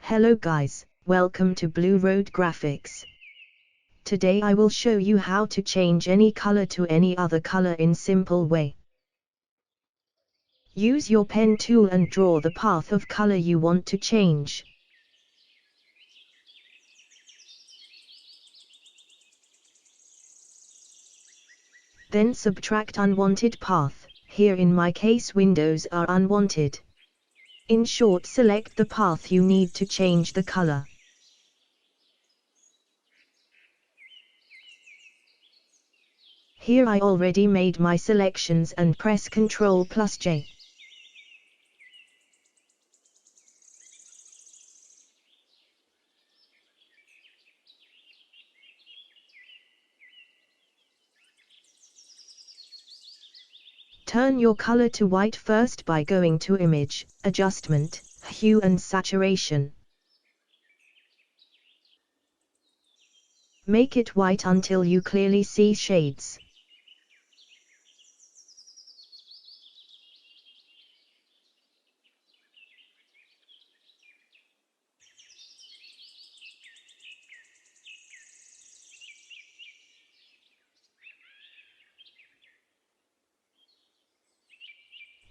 Hello guys, welcome to Blue Road Graphics. Today I will show you how to change any color to any other color in simple way. Use your pen tool and draw the path of color you want to change. Then subtract unwanted path. Here in my case windows are unwanted. In short, select the path you need to change the color. Here I already made my selections and press Ctrl+J. Turn your color to white first by going to Image, Adjustment, Hue and Saturation. Make it white until you clearly see shades.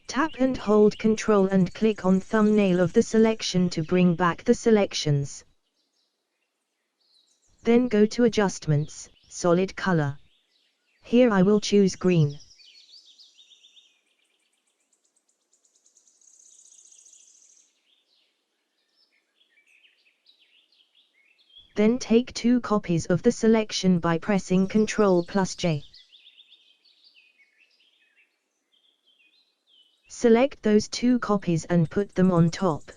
Tap and hold Ctrl and click on thumbnail of the selection to bring back the selections. Then go to Adjustments, Solid Color. Here I will choose green. Then take 2 copies of the selection by pressing Ctrl+J. Select those 2 copies and put them on top.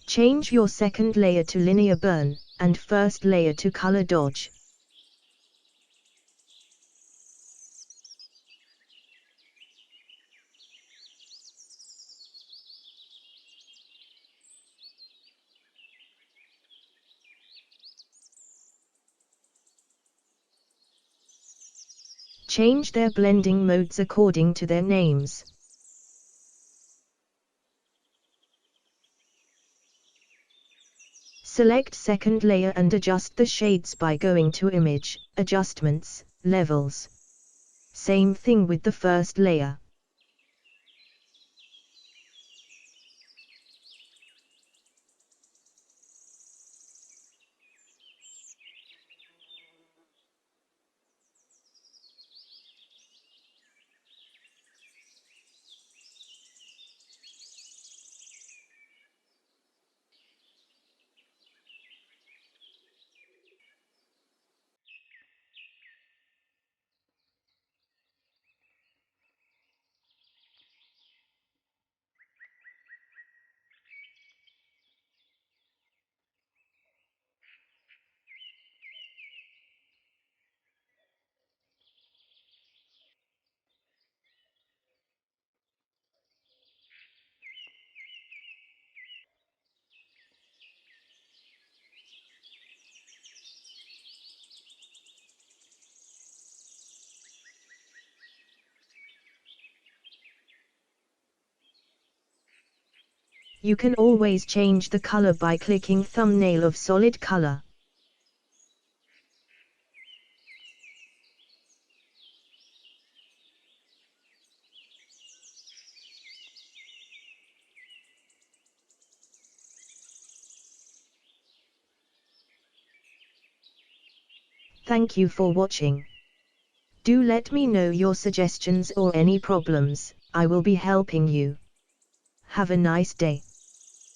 Change your second layer to linear burn, and first layer to color dodge. Change their blending modes according to their names. Select second layer and adjust the shades by going to Image, Adjustments, Levels. Same thing with the first layer. You can always change the color by clicking thumbnail of solid color. Thank you for watching. Do let me know your suggestions or any problems, I will be helping you. Have a nice day.